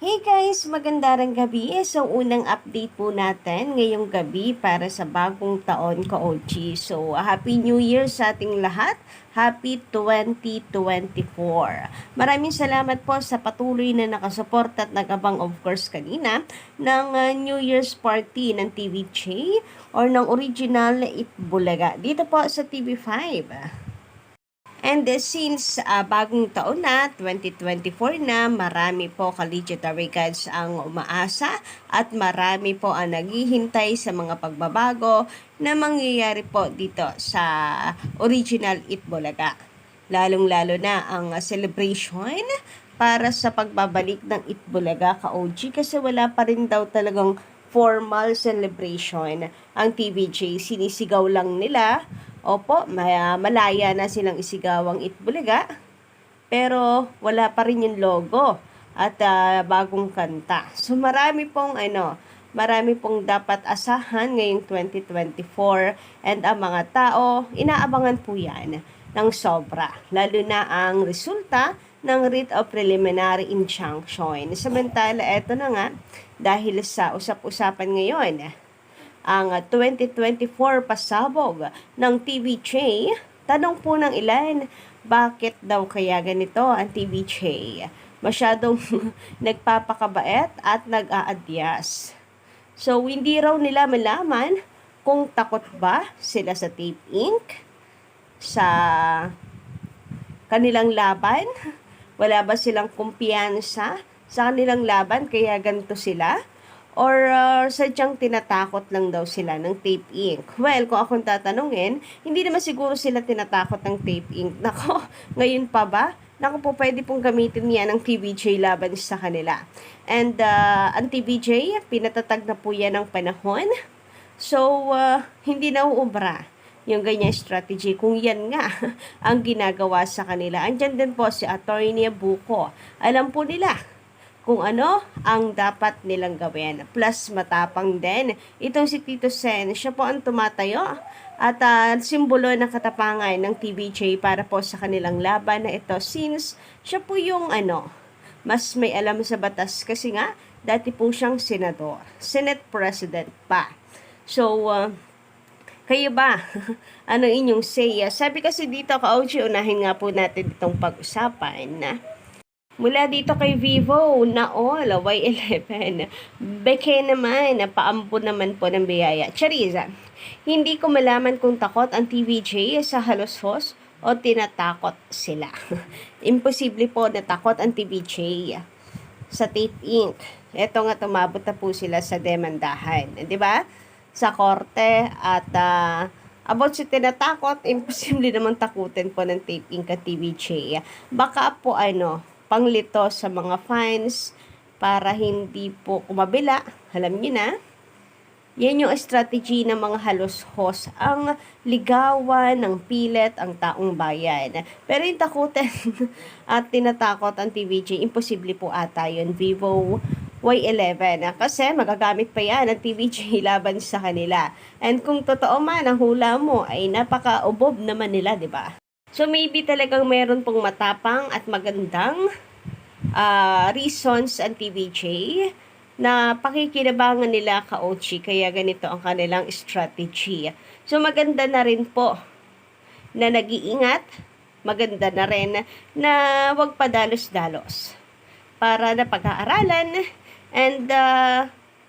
Hey guys, magandang gabi. So, unang update po natin ngayong gabi para sa bagong taon ka-OG. So, Happy New Year sa ating lahat. Happy 2024. Maraming salamat po sa patuloy na nakasupport at nagabang of course kanina ng New Year's party ng TVJ or ng original Itbulaga dito po sa TV5. And since bagong taon na, 2024 na, marami po ka-legendary gods ang umaasa at marami po ang naghihintay sa mga pagbabago na mangyayari po dito sa original Itbulaga. Lalong-lalo na ang celebration para sa pagbabalik ng Itbulaga ka-OG kasi wala pa rin daw talagang formal celebration ang TVJ. Sinisigaw lang nila. Opo, malaya na silang isigawang Itbulaga, pero wala pa rin yung logo at bagong kanta. So marami pong dapat asahan ngayong 2024 and ang mga tao, inaabangan po yan ng sobra. Lalo na ang resulta ng writ of preliminary injunction. Samantala, eto na nga, dahil sa usap-usapan ngayon, ang 2024 pasabog ng TVJ, tanong po ng ilan, bakit daw kaya ganito ang TVJ? Masyadong nagpapakabait at nag-aadyas. So, hindi raw nila malaman kung takot ba sila sa Tape Inc. sa kanilang laban. Wala ba silang kumpiyansa sa kanilang laban kaya ganito sila? Or sadyang tinatakot lang daw sila ng Tape Inc. Well, kung akong tatanungin, hindi naman siguro sila tinatakot ng Tape Inc. Nako, ngayon pa ba? Nako po, pwede pong gamitin yan ng TVJ laban sa kanila. And ang TVJ, pinatatag na po yan ng panahon. So, hindi na uubra yung ganyang strategy. Kung yan nga ang ginagawa sa kanila. Andyan din po si Attorney Buko. Alam po nila kung ano ang dapat nilang gawin. Plus, matapang din. Itong si Tito Sen, siya po ang tumatayo at simbolo ng katapangan ng TVJ para po sa kanilang laban na ito since siya po yung mas may alam sa batas kasi nga, dati po siyang senador, Senate President pa. So, kayo ba? Ano inyong say? Sabi kasi dito, ka-OG, unahin nga po natin itong pag-usapan na mula dito kay Vivo na all, Y11. Beke naman, paampo naman po ng biyaya. Chariza, hindi ko malaman kung takot ang TVJ sa halos-hos o tinatakot sila. Imposible po na takot ang TVJ sa Tape Inc. Ito nga, tumabot na po sila sa demandahan. Di ba? Sa korte at about sa tinatakot, imposible namang takutin po ng Tape Inc. at TVJ. Baka po panglito sa mga fans para hindi po kumabila. Alam niyo na, yan yung strategy ng mga halos-hos, ang ligawan ng pilit ang taong bayan. Pero yung takutin at tinatakot ang TVJ, imposible po ata yun. Vivo Y11. Kasi magagamit pa yan ang TVJ laban sa kanila. And kung totoo man ang hula mo, ay napaka-ubob naman nila, di ba? So maybe talagang meron pong matapang at magandang reasons ang TVJ na pakikinabangan nila ka-OG kaya ganito ang kanilang strategy. So maganda na rin po na nag-iingat, maganda na rin na wag padalos-dalos para na pag-aaralan and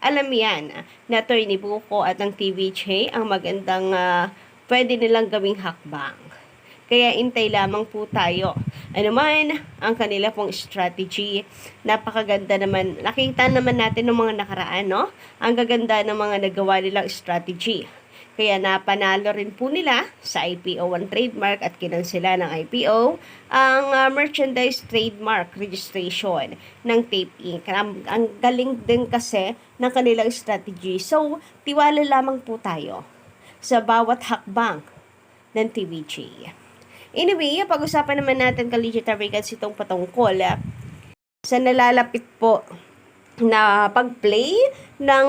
alam yan na Attorney Buko at ang TVJ ang magandang pwede nilang gawing hakbang. Kaya intay lamang po tayo. Ano man ang kanila pong strategy, napakaganda naman. Nakita naman natin ng mga nakaraan, no? Ang gaganda ng mga nagawa nilang strategy. Kaya napanalo rin po nila sa IPO 1 trademark at kinansela ng IPO ang merchandise trademark registration ng Tape Inc. Ang galing din kasi ng kanilang strategy. So, tiwala lamang po tayo sa bawat hakbang ng TVJ. Anyway, pag-usapan naman natin ka-legendary gods itong patungkol sa nalalapit po na pag-play ng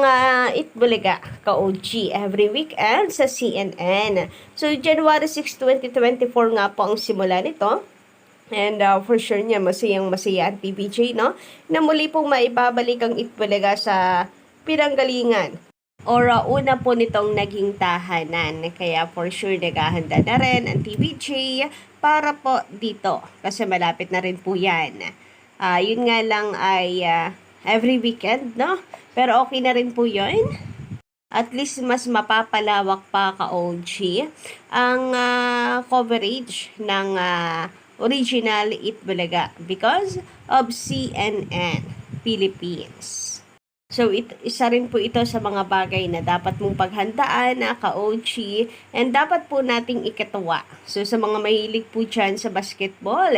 Itbulaga ka-OG every weekend sa CNN. So, January 6, 2024 nga po ang simula nito. And for sure niya, masayang-masaya ang TVJ, no? Na muli pong maibabalik ang Itbulaga sa pinanggalingan. Or una po nitong naging tahanan. Kaya for sure naghahanda na rin ang TVJ para po dito. Kasi malapit na rin po yan. Yun nga lang ay every weekend, no? Pero okay na rin po yun. At least mas mapapalawak pa ka-OG ang coverage ng original Itbulaga because of CNN Philippines. So, isa rin po ito sa mga bagay na dapat mong paghandaan na ka-OG and dapat po nating ikatuwa. So, sa mga mahilig po dyan sa basketball,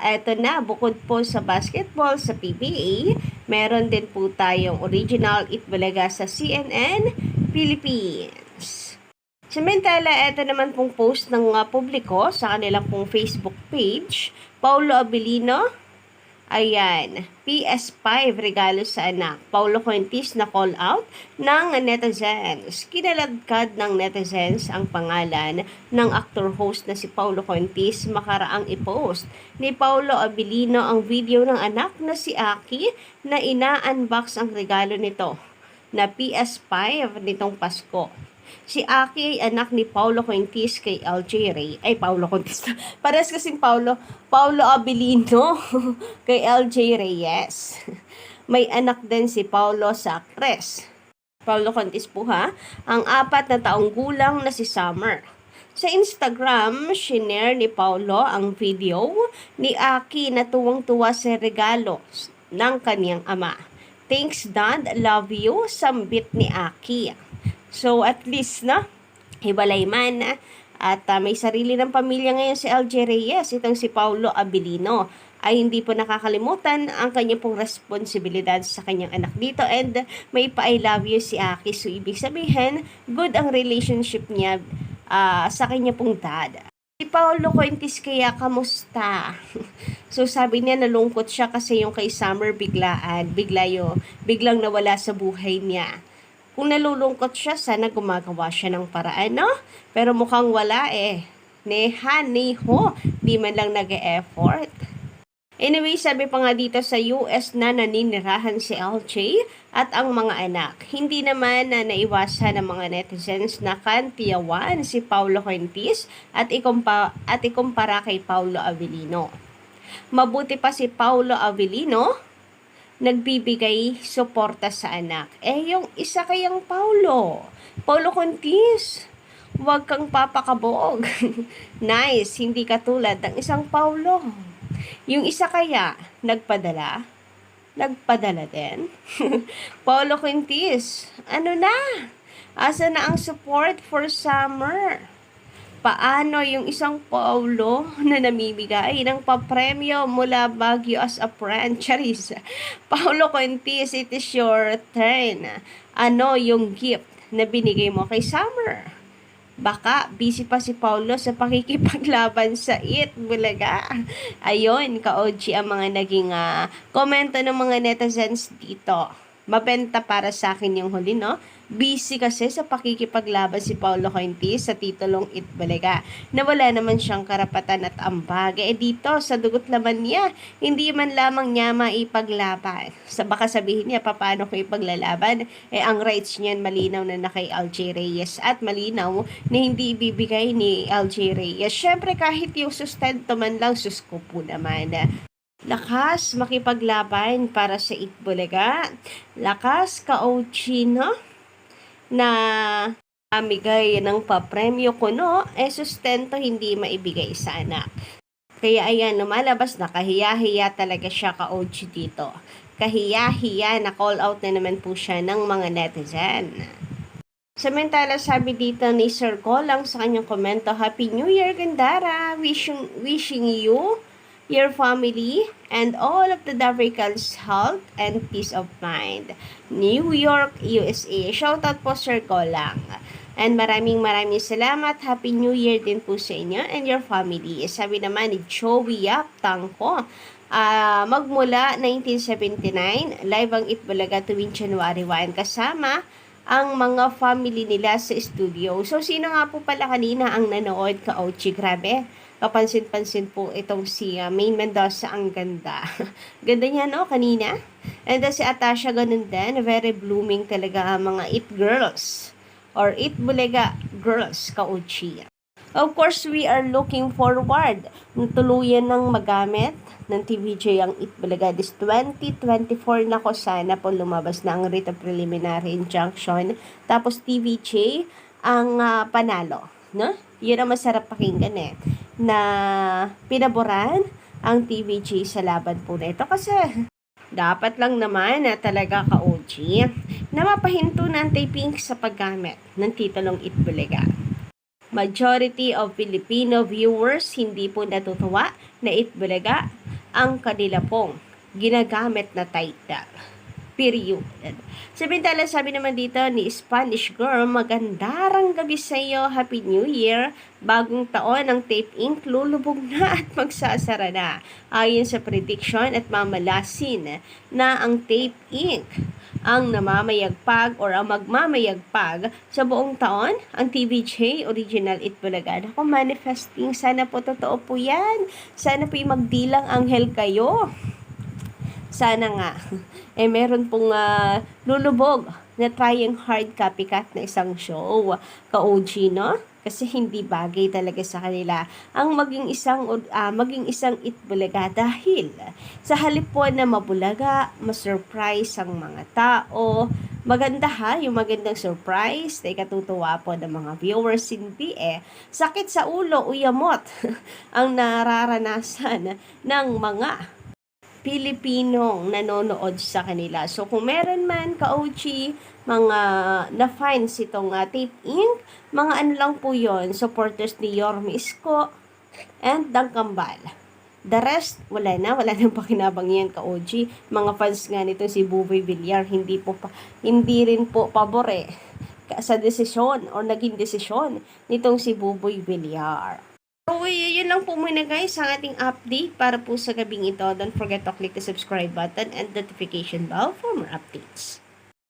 eto na, bukod po sa basketball, sa PBA, meron din po tayong original Itbulaga sa CNN Philippines. Samantala, eto naman pong post ng publiko sa kanilang pong Facebook page, Paulo Abilino. Ayan, PS5 regalo sa anak. Paulo Fuentes na call out ng netizens. Kinaladkad ng netizens ang pangalan ng actor-host na si Paulo Fuentes makaraang i-post ni Paulo Abilino ang video ng anak na si Aki na ina-unbox ang regalo nito na PS5 nitong Pasko. Si Aki ay anak ni Paulo Fuentes kay LJ Ray. Ay, Paulo Fuentes. Pares kasing Paulo Abilino kay LJ Reyes. May anak din si Paulo sa actress. Paulo Fuentes po ha, ang 4 na taong gulang na si Summer. Sa Instagram, shinare ni Paulo ang video ni Aki na tuwang-tuwa sa regalo ng kaniyang ama. Thanks Dad, love you, sambit ni Aki. So at least na, hibalay man at may sarili ng pamilya ngayon si LJ Reyes, itong si Paulo Abilino ay hindi po nakakalimutan ang kanyang pong responsibilidad sa kanyang anak dito and may pa-I love you si Aki. So ibig sabihin, good ang relationship niya sa kanya pong dad. Si Paulo Fuentes kaya kamusta? So sabi niya nalungkot siya kasi yung kay Summer biglang nawala sa buhay niya. Kung nalulungkot siya, sana gumagawa siya ng paraan, no? Pero mukhang wala eh. Neho, di man lang nag-e-effort. Anyway, sabi pa nga dito sa US na naninirahan si LJ at ang mga anak. Hindi naman na naiwasan ng mga netizens na kantiyawan si Paulo Fuentes at ikumpara kay Paulo Abilino. Mabuti pa si Paulo Abilino nagbibigay suporta sa anak. Yung isa kayang Paulo Fuentes, huwag kang papakabog. Nice, hindi katulad ng isang Paulo. Yung isa kaya, nagpadala din. Paulo Fuentes, ano na? Asa na ang support for Summer? Paano yung isang Paulo na namimigay ng papremyo mula Baguio as a friend? Charis. Paulo Fuentes, it is your turn. Ano yung gift na binigay mo kay Summer? Baka busy pa si Paulo sa pakikipaglaban sa Itbulaga. Ayun, ka-OG ang mga naging komento ng mga netizens dito. Mabenta para sa akin yung huli, no? Busy kasi sa pakikipaglaban si Paulo Fuentes sa titulong Itbulaga na wala naman siyang karapatan at ambag. Dito, sa dugot laman niya, hindi man lamang niya maipaglaban. Baka sabihin niya, paano ko ipaglalaban? Ang rights niyan malinaw na kay LJ Reyes at malinaw na hindi ibibigay ni LJ Reyes. Syempre, kahit yung sustento man lang, susko po naman. Lakas makipaglaban para sa Itbulaga. Lakas ka-OG, no? Na amigay ng papremyo kuno, sustento hindi maibigay sa anak. Kaya ayan, lumalabas na kahiya-hiya talaga siya ka-OG dito. Kahiya-hiya na call out na naman po siya ng mga netizen. Samantala, sabi dito ni Sir Golang sa kanyang komento, Happy New Year, Gandara! Wishing you, your family, and all of the Davricals health and peace of mind. New York, USA. Shoutout po Sir Golang. And maraming salamat. Happy New Year din po sa inyo and your family. Sabi naman ni Joey Yap Tangko, magmula 1979, live ang Itbulaga tuwing January 1 kasama ang mga family nila sa studio. So, sino nga po pala kanina ang nanood ka-OG? Grabe. kapansin-pansin po itong si Maine Mendoza, ang ganda. Ganda niya, no, kanina. And then si Atasha, ganun din. Very blooming talaga ang mga it girls. Or it Bulaga girls, kauchi. Of course, we are looking forward na tuluyan ng magamit ng TVJ ang Itbulaga this 2024 na ko. Sana po lumabas na ang writ of preliminary injunction. Tapos TVJ ang panalo. No? Yun ang masarap pakinggan na pinaboran ang TVJ sa laban po na ito. Kasi dapat lang naman na talaga ka-OG na mapahinto na ang taping sa paggamit ng titulong Itbulaga. Majority of Filipino viewers hindi po natutuwa na Itbulaga ang kanila pong ginagamit na title. Period. Samantala, sabi naman dito ni Spanish Girl, magandang gabi sa iyo, Happy New Year. Bagong taon ang Tape Inc. lulubog na at magsasara na. Ayon sa prediction at mamalasin na ang Tape Inc. ang namamayagpag or ang magmamayagpag sa buong taon, ang TVJ Original Itbulaga. Ako, manifesting, sana po totoo po yan. Sana po yung magdilang anghel kayo. Sana nga. Meron pong lulubog na trying hard copycat na isang show. Ka-OG, no? Kasi hindi bagay talaga sa kanila ang maging isang Itbulaga dahil sa halip po na mabulaga, ma-surprise ang mga tao. Maganda yung magandang surprise na ikatutuwa po ng mga viewers, hindi sakit sa ulo, uyamot ang nararanasan ng mga Pilipinong nanonood sa kanila. So, kung meron man, ka-OG, mga na-fines itong Tape Inc., mga ano lang po yon, supporters ni Yorme Isko and Dang Kambal. The rest, wala nang pakinabang yan, ka-OG. Mga fans nga nito si Buboy Villar, hindi rin po pabor sa desisyon o naging desisyon nitong si Buboy Villar. So, yun lang po muna guys ang ating update para po sa gabing ito. Don't forget to click the subscribe button and notification bell for more updates.